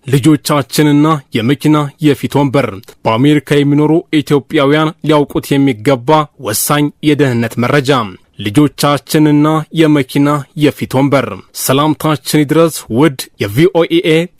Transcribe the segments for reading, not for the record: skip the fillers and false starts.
ልጆቻችንና የመኪና የፊት ወንበር በአሜሪካ የሚኖሩ ኢትዮጵያውያን ሊያውቁት የሚገባ ወሳኝ የደህንነት መረጃ። ልጆቻችንና የመኪና የፊት ወንበር። ሰላምታችን ይድረስ ውድ የቪኦኤ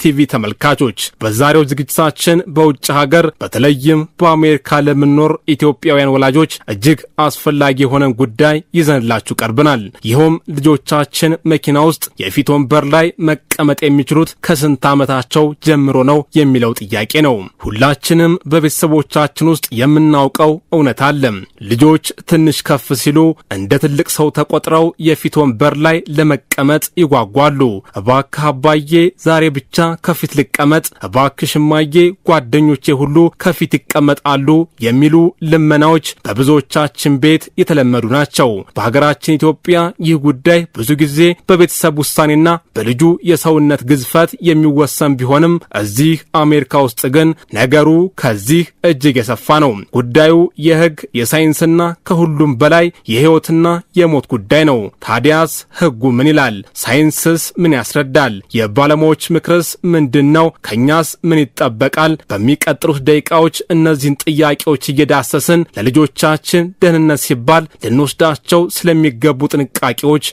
ቲቪ ተመልካቾች፣ በዛሬው ዝግጅታችን በውጭ ሀገር በተለይም በአሜሪካ ለምንኖር ኢትዮጵያውያን ወላጆች እጅግ አስፈላጊ የሆነን ጉዳይ ይዘንላችሁ ቀርበናል። ይኸውም ልጆቻችን መኪና ውስጥ የፊት ወንበር ላይ መቀመጥ የሚችሉት ከስንት ዓመታቸው ጀምሮ ነው የሚለው ጥያቄ ነው። ሁላችንም በቤተሰቦቻችን ውስጥ የምናውቀው እውነት አለ። ልጆች ትንሽ ከፍ ሲሉ እንደ ትልቅ ሰው ተቆጥረው የፊት ወንበር ላይ ለመቀመጥ ይጓጓሉ። እባክህ አባዬ ዛሬ ብቻ ከፊት ልቀመጥ፣ እባክሽ እማዬ ጓደኞቼ ሁሉ ከፊት ይቀመጣሉ የሚሉ ልመናዎች በብዙዎቻችን ቤት የተለመዱ ናቸው። በሀገራችን ኢትዮጵያ ይህ ጉዳይ ብዙ ጊዜ በቤተሰብ ውሳኔና በልጁ የሰውነት ግዝፈት የሚወሰን ቢሆንም እዚህ አሜሪካ ውስጥ ግን ነገሩ ከዚህ እጅግ የሰፋ ነው። ጉዳዩ የሕግ የሳይንስና ከሁሉም በላይ የሕይወትና የሞት ጉዳይ ነው። ታዲያስ ሕጉ ምን ይላል? ሳይንስስ ምን ያስረዳል? የባለሙያዎች ምክርስ ምንድነው? ከኛስ ምን ይጠበቃል? በሚቀጥሉት ደቂቃዎች እነዚህን ጥያቄዎች እየዳሰስን ለልጆቻችን ደህንነት ሲባል ልንወስዳቸው ስለሚገቡ ጥንቃቄዎች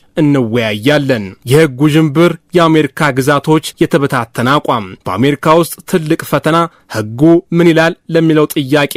እንወያያለን። የሕጉ ዥንብር፣ የአሜሪካ ግዛቶች የተበታተነ አቋም። በአሜሪካ ውስጥ ትልቅ ፈተና ሕጉ ምን ይላል ለሚለው ጥያቄ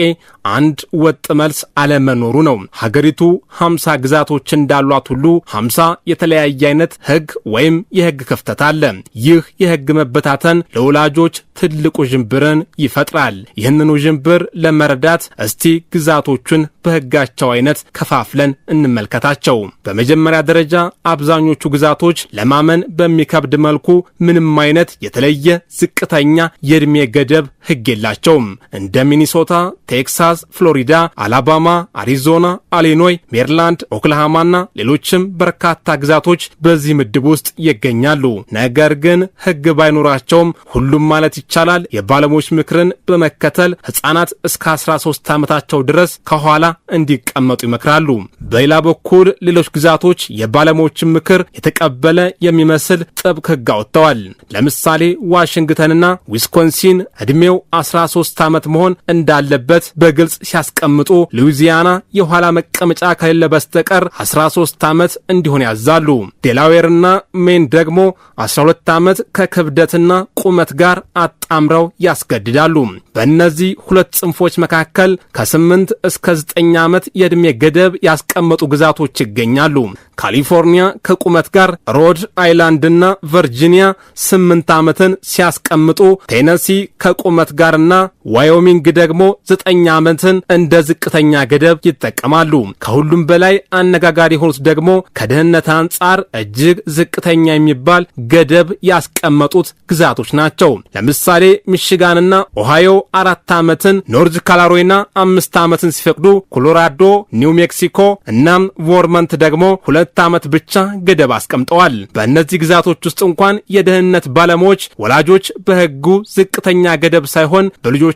አንድ ወጥ መልስ አለመኖሩ ነው። ሀገሪቱ 50 ግዛቶች እንዳሏት ሁሉ 50 የተለያየ አይነት ሕግ ወይም የሕግ ክፍተት አለ። ይህ የሕግ መበታተን ለወላጆች ትልቁ ዥንብርን ይፈጥራል። ይህንኑ ዥንብር ለመረዳት እስቲ ግዛቶቹን በሕጋቸው አይነት ከፋፍለን እንመልከታቸው። በመጀመሪያ ደረጃ አብዛኞቹ ግዛቶች ለማመን በሚከብድ መልኩ ምንም አይነት የተለየ ዝቅተኛ የዕድሜ ገደብ ሕግ የላቸውም። እንደ ሚኒሶታ፣ ቴክሳስ፣ ፍሎሪዳ፣ አላባማ፣ አሪዞና፣ ኢሊኖይ፣ ሜሪላንድ፣ ኦክላሃማና ሌሎችም በርካታ ግዛቶች በዚህ ምድብ ውስጥ ይገኛሉ። ነገር ግን ሕግ ባይኖራቸውም ሁሉም ማለት ይቻላል የባለሙያዎች ምክርን በመከተል ሕፃናት እስከ 13 ዓመታቸው ድረስ ከኋላ እንዲቀመጡ ይመክራሉ። በሌላ በኩል ሌሎች ግዛቶች የባለሙያዎችን ምክር የተቀበለ የሚመስል ጥብቅ ሕግ አወጥተዋል። ለምሳሌ ዋሽንግተንና ዊስኮንሲን ዕድሜው 13 ዓመት መሆን እንዳለበት በግልጽ ሲያስቀምጡ፣ ሉዊዚያና የኋላ መቀመጫ ከሌለ በስተቀር 13 ዓመት እንዲሆን ያዛሉ። ዴላዌርና ሜን ደግሞ 12 ዓመት ከክብደትና ቁመት ጋር አጣምረው ያስገድዳሉ። በእነዚህ ሁለት ጽንፎች መካከል ከ8 እስከ 9 ዓመት የዕድሜ ገደብ ያስቀመጡ ግዛቶች ይገኛሉ። ካሊፎርኒያ ከቁመት ጋር፣ ሮድ አይላንድና ቨርጂኒያ 8 ዓመትን ሲያስቀምጡ፣ ቴነሲ ከቁመት ጋርና ዋዮሚንግ ደግሞ 9 ዓመትን እንደ ዝቅተኛ ገደብ ይጠቀማሉ። ከሁሉም በላይ አነጋጋሪ የሆኑት ደግሞ ከደህንነት አንጻር እጅግ ዝቅተኛ የሚባል ገደብ ያስቀመጡት ግዛቶች ናቸው። ለምሳሌ ሚሽጋንና ኦሃዮ 4 ዓመትን፣ ኖርዝ ካሮላይና 5 ዓመትን ሲፈቅዱ፣ ኮሎራዶ፣ ኒው ሜክሲኮ እናም ቨርመንት ደግሞ 2 ዓመት ብቻ ገደብ አስቀምጠዋል። በእነዚህ ግዛቶች ውስጥ እንኳን የደህንነት ባለሙያዎች ወላጆች በሕጉ ዝቅተኛ ገደብ ሳይሆን በልጆቻቸው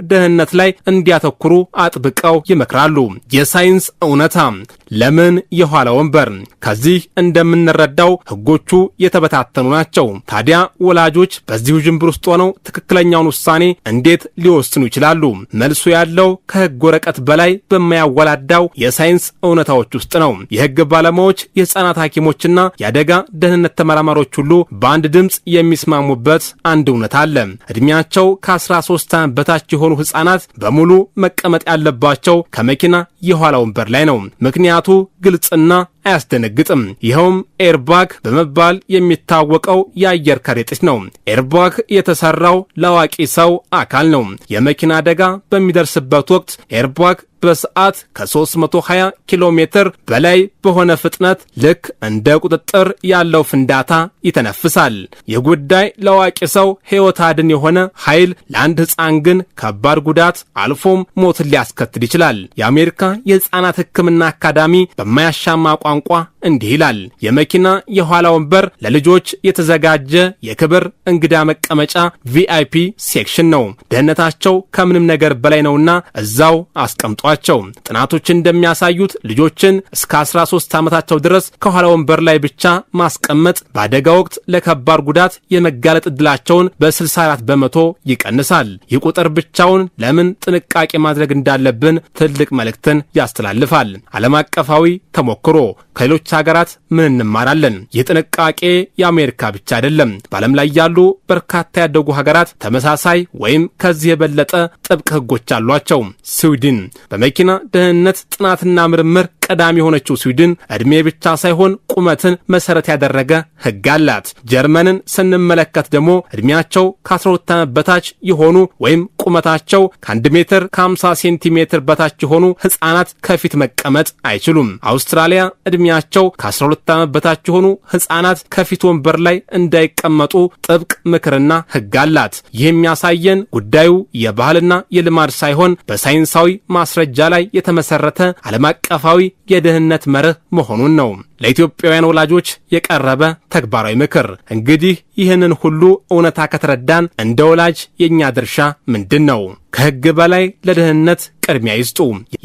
ደህንነት ላይ እንዲያተኩሩ አጥብቀው ይመክራሉ። የሳይንስ እውነታ ለምን የኋላ ወንበር? ከዚህ እንደምንረዳው ሕጎቹ የተበታተኑ ናቸው። ታዲያ ወላጆች በዚሁ ዥንብር ውስጥ ሆነው ትክክለኛውን ውሳኔ እንዴት ሊወስኑ ይችላሉ? መልሱ ያለው ከሕግ ወረቀት በላይ በማያወላዳው የሳይንስ እውነታዎች ውስጥ ነው። የሕግ ባለሙያዎች፣ የሕፃናት ሐኪሞችና የአደጋ ደህንነት ተመራማሪዎች ሁሉ በአንድ ድምፅ የሚስማሙበት አንድ እውነት አለ። ዕድሜያቸው ከ13 ዓመት በታች የሆኑ ሕፃናት በሙሉ መቀመጥ ያለባቸው ከመኪና የኋላ ወንበር ላይ ነው። ምክንያቱ ግልጽና አያስደነግጥም። ይኸውም ኤርባግ በመባል የሚታወቀው የአየር ከረጢት ነው። ኤርባግ የተሰራው ለአዋቂ ሰው አካል ነው። የመኪና አደጋ በሚደርስበት ወቅት ኤርባግ በሰዓት ከ320 ኪሎ ሜትር በላይ በሆነ ፍጥነት ልክ እንደ ቁጥጥር ያለው ፍንዳታ ይተነፍሳል። ይህ ጉዳይ ለአዋቂ ሰው ሕይወት አድን የሆነ ኃይል፣ ለአንድ ሕፃን ግን ከባድ ጉዳት አልፎም ሞትን ሊያስከትል ይችላል። የአሜሪካ የሕፃናት ሕክምና አካዳሚ በማያሻማ ቋንቋ እንዲህ ይላል። የመኪና የኋላ ወንበር ለልጆች የተዘጋጀ የክብር እንግዳ መቀመጫ ቪአይፒ ሴክሽን ነው። ደህንነታቸው ከምንም ነገር በላይ ነውና እዛው አስቀምጧቸው። ጥናቶች እንደሚያሳዩት ልጆችን እስከ 13 ዓመታቸው ድረስ ከኋላ ወንበር ላይ ብቻ ማስቀመጥ በአደጋ ወቅት ለከባድ ጉዳት የመጋለጥ ዕድላቸውን በ64 በመቶ ይቀንሳል። ይህ ቁጥር ብቻውን ለምን ጥንቃቄ ማድረግ እንዳለብን ትልቅ መልእክትን ያስተላልፋል። ዓለም አቀፋዊ ተሞክሮ ከሌሎች ሀገራት ምን እንማራለን? ይህ ጥንቃቄ የአሜሪካ ብቻ አይደለም። በዓለም ላይ ያሉ በርካታ ያደጉ ሀገራት ተመሳሳይ ወይም ከዚህ የበለጠ ጥብቅ ሕጎች አሏቸው። ስዊድን በመኪና ደህንነት ጥናትና ምርምር ቀዳሚ የሆነችው ስዊድን ዕድሜ ብቻ ሳይሆን ቁመትን መሰረት ያደረገ ሕግ አላት። ጀርመንን ስንመለከት ደግሞ ዕድሜያቸው ከ12 ዓመት በታች የሆኑ ወይም ቁመታቸው ከ1 ሜትር ከ50 ሴንቲሜትር በታች የሆኑ ሕፃናት ከፊት መቀመጥ አይችሉም። አውስትራሊያ ዕድሜያቸው ከ12 ዓመት በታች የሆኑ ሕፃናት ከፊት ወንበር ላይ እንዳይቀመጡ ጥብቅ ምክርና ሕግ አላት። ይህ የሚያሳየን ጉዳዩ የባህልና የልማድ ሳይሆን በሳይንሳዊ ማስረጃ ላይ የተመሰረተ ዓለም አቀፋዊ የደህንነት መርህ መሆኑን ነው። ለኢትዮጵያውያን ወላጆች የቀረበ ተግባራዊ ምክር። እንግዲህ ይህንን ሁሉ እውነታ ከተረዳን እንደ ወላጅ የኛ ድርሻ ምንድን ነው? ከሕግ በላይ ለደህንነት ቅድሚያ ይስጡ።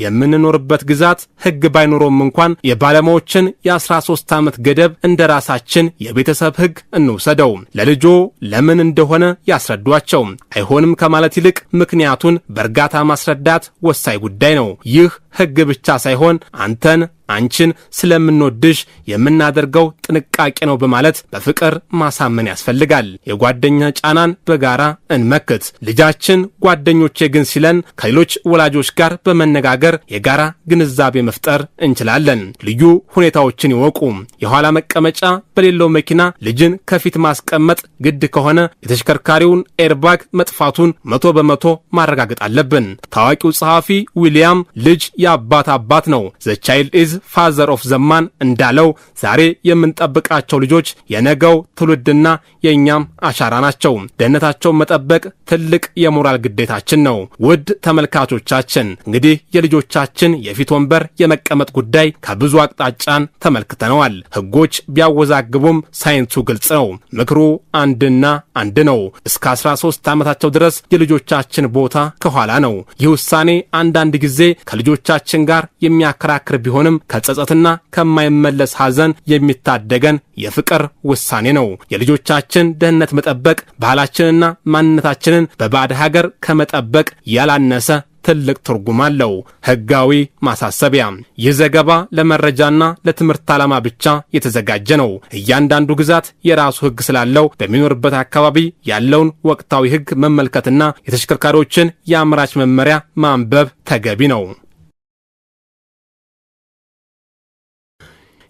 የምንኖርበት ግዛት ሕግ ባይኖረውም እንኳን የባለሙያዎችን የ13 ዓመት ገደብ እንደ ራሳችን የቤተሰብ ሕግ እንውሰደው። ለልጆ ለምን እንደሆነ ያስረዷቸው። አይሆንም ከማለት ይልቅ ምክንያቱን በእርጋታ ማስረዳት ወሳኝ ጉዳይ ነው። ይህ ሕግ ብቻ ሳይሆን አንተን አንቺን ስለምንወድሽ የምናደርገው ጥንቃቄ ነው በማለት በፍቅር ማሳመን ያስፈልጋል። የጓደኛ ጫናን በጋራ እንመክት። ልጃችን ጓደኞቼ ግን ሲለን ከሌሎች ወላጆች ጋር በመነጋገር የጋራ ግንዛቤ መፍጠር እንችላለን። ልዩ ሁኔታዎችን ይወቁ። የኋላ መቀመጫ በሌለው መኪና ልጅን ከፊት ማስቀመጥ ግድ ከሆነ የተሽከርካሪውን ኤርባግ መጥፋቱን 100 በመቶ ማረጋገጥ አለብን። ታዋቂው ጸሐፊ ዊሊያም ልጅ የአባት አባት ነው ዘ ቻይልድ ኢዝ ፋዘር ኦፍ ዘማን እንዳለው ዛሬ የምንጠብቃቸው ልጆች የነገው ትውልድና የእኛም አሻራ ናቸው። ደህንነታቸውን መጠበቅ ትልቅ የሞራል ግዴታችን ነው። ውድ ተመልካቾቻችን እንግዲህ የልጆቻችን የፊት ወንበር የመቀመጥ ጉዳይ ከብዙ አቅጣጫን ተመልክተነዋል። ሕጎች ቢያወዛግቡም ሳይንሱ ግልጽ ነው። ምክሩ አንድና አንድ ነው። እስከ 13 ዓመታቸው ድረስ የልጆቻችን ቦታ ከኋላ ነው። ይህ ውሳኔ አንዳንድ ጊዜ ከልጆቻችን ጋር የሚያከራክር ቢሆንም ከጸጸትና ከማይመለስ ሐዘን የሚታደገን የፍቅር ውሳኔ ነው። የልጆቻችን ደህንነት መጠበቅ ባህላችንና ማንነታችንን በባዕድ ሀገር ከመጠበቅ ያላነሰ ትልቅ ትርጉም አለው። ሕጋዊ ማሳሰቢያ። ይህ ዘገባ ለመረጃና ለትምህርት ዓላማ ብቻ የተዘጋጀ ነው። እያንዳንዱ ግዛት የራሱ ሕግ ስላለው በሚኖርበት አካባቢ ያለውን ወቅታዊ ሕግ መመልከትና የተሽከርካሪዎችን የአምራች መመሪያ ማንበብ ተገቢ ነው።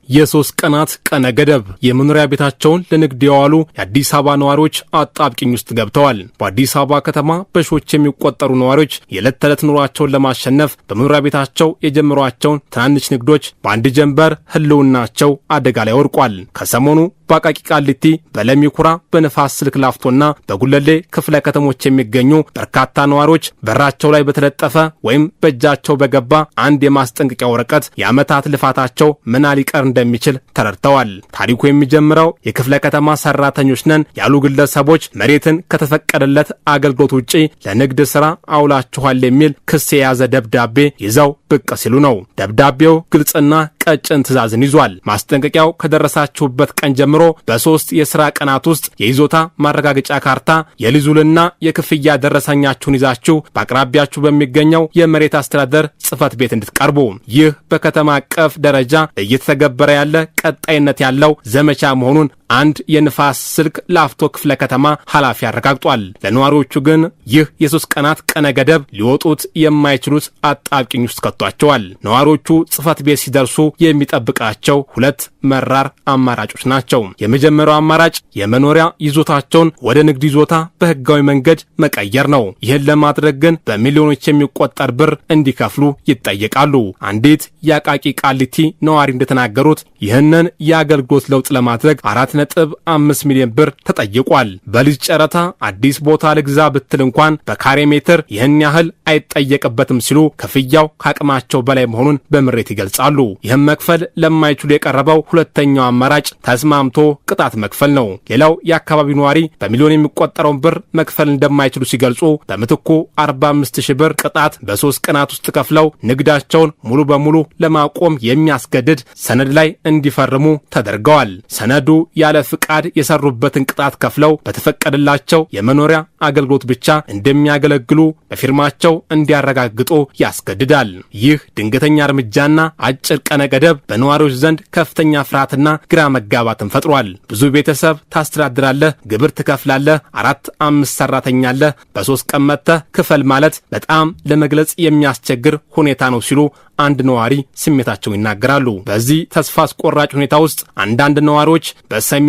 የሶስት ቀናት ቀነ ገደብ። የመኖሪያ ቤታቸውን ለንግድ የዋሉ የአዲስ አበባ ነዋሪዎች አጣብቂኝ ውስጥ ገብተዋል። በአዲስ አበባ ከተማ በሺዎች የሚቆጠሩ ነዋሪዎች የዕለት ተዕለት ኑሯቸውን ለማሸነፍ በመኖሪያ ቤታቸው የጀመሯቸውን ትናንሽ ንግዶች በአንድ ጀንበር ህልውናቸው አደጋ ላይ ወድቋል። ከሰሞኑ በአቃቂ ቃሊቲ፣ በለሚ ኩራ፣ በንፋስ ስልክ ላፍቶና በጉለሌ ክፍለ ከተሞች የሚገኙ በርካታ ነዋሪዎች በራቸው ላይ በተለጠፈ ወይም በእጃቸው በገባ አንድ የማስጠንቀቂያ ወረቀት የዓመታት ልፋታቸው ምና ሊቀር እንደሚችል ተረድተዋል። ታሪኩ የሚጀምረው የክፍለ ከተማ ሰራተኞች ነን ያሉ ግለሰቦች መሬትን ከተፈቀደለት አገልግሎት ውጪ ለንግድ ሥራ አውላችኋል የሚል ክስ የያዘ ደብዳቤ ይዘው ብቅ ሲሉ ነው። ደብዳቤው ግልጽና ቀጭን ትዕዛዝን ይዟል። ማስጠንቀቂያው ከደረሳችሁበት ቀን ጀምሮ በ3 የሥራ ቀናት ውስጥ የይዞታ ማረጋገጫ ካርታ፣ የሊዙልና የክፍያ ደረሰኛችሁን ይዛችሁ በአቅራቢያችሁ በሚገኘው የመሬት አስተዳደር ጽሕፈት ቤት እንድትቀርቡ። ይህ በከተማ አቀፍ ደረጃ እየተተገበረ ያለ ቀጣይነት ያለው ዘመቻ መሆኑን አንድ የንፋስ ስልክ ላፍቶ ክፍለ ከተማ ኃላፊ አረጋግጧል። ለነዋሪዎቹ ግን ይህ የ3 ቀናት ቀነ ገደብ ሊወጡት የማይችሉት አጣብቂኝ ውስጥ ከቷቸዋል። ነዋሪዎቹ ጽሕፈት ቤት ሲደርሱ የሚጠብቃቸው 2 መራር አማራጮች ናቸው። የመጀመሪያው አማራጭ የመኖሪያ ይዞታቸውን ወደ ንግድ ይዞታ በሕጋዊ መንገድ መቀየር ነው። ይህን ለማድረግ ግን በሚሊዮኖች የሚቆጠር ብር እንዲከፍሉ ይጠየቃሉ። አንዲት የአቃቂ ቃሊቲ ነዋሪ እንደተናገሩት ይህንን የአገልግሎት ለውጥ ለማድረግ 4.5 ሚሊዮን ብር ተጠይቋል። በሊዝ ጨረታ አዲስ ቦታ ልግዛ ብትል እንኳን በካሬ ሜትር ይህን ያህል አይጠየቅበትም ሲሉ ክፍያው ከአቅማቸው በላይ መሆኑን በምሬት ይገልጻሉ። ይህም መክፈል ለማይችሉ የቀረበው ሁለተኛው አማራጭ ተስማምቶ ቅጣት መክፈል ነው። ሌላው የአካባቢው ነዋሪ በሚሊዮን የሚቆጠረውን ብር መክፈል እንደማይችሉ ሲገልጹ በምትኩ 45,000 ብር ቅጣት በ3 ቀናት ውስጥ ከፍለው ንግዳቸውን ሙሉ በሙሉ ለማቆም የሚያስገድድ ሰነድ ላይ እንዲፈርሙ ተደርገዋል። ሰነዱ ያለ ፍቃድ የሰሩበትን ቅጣት ከፍለው በተፈቀደላቸው የመኖሪያ አገልግሎት ብቻ እንደሚያገለግሉ በፊርማቸው እንዲያረጋግጡ ያስገድዳል። ይህ ድንገተኛ እርምጃና አጭር ቀነ ገደብ በነዋሪዎች ዘንድ ከፍተኛ ፍርሃትና ግራ መጋባትን ፈጥሯል። ብዙ ቤተሰብ ታስተዳድራለህ፣ ግብር ትከፍላለህ፣ 4-5 ሰራተኛ አለህ፣ በ3 ቀን መጥተህ ክፈል ማለት በጣም ለመግለጽ የሚያስቸግር ሁኔታ ነው ሲሉ አንድ ነዋሪ ስሜታቸውን ይናገራሉ። በዚህ ተስፋ አስቆራጭ ሁኔታ ውስጥ አንዳንድ ነዋሪዎች በሰሚ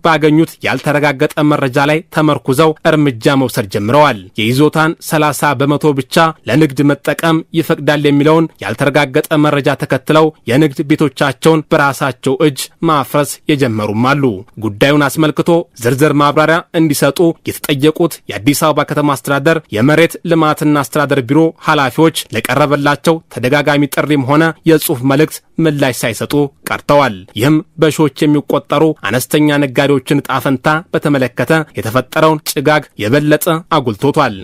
ባገኙት ያልተረጋገጠ መረጃ ላይ ተመርኩዘው እርምጃ መውሰድ ጀምረዋል። የይዞታን 30% ብቻ ለንግድ መጠቀም ይፈቅዳል የሚለውን ያልተረጋገጠ መረጃ ተከትለው የንግድ ቤቶቻቸውን በራሳቸው እጅ ማፍረስ የጀመሩም አሉ። ጉዳዩን አስመልክቶ ዝርዝር ማብራሪያ እንዲሰጡ የተጠየቁት የአዲስ አበባ ከተማ አስተዳደር የመሬት ልማትና አስተዳደር ቢሮ ኃላፊዎች ለቀረበላቸው ተደጋጋሚ ጥሪም ሆነ የጽሑፍ መልእክት ምላሽ ሳይሰጡ ቀርተዋል። ይህም በሺዎች የሚቆጠሩ አነስተኛ ነጋዴዎችን ዕጣ ፈንታ በተመለከተ የተፈጠረውን ጭጋግ የበለጠ አጉልቶታል።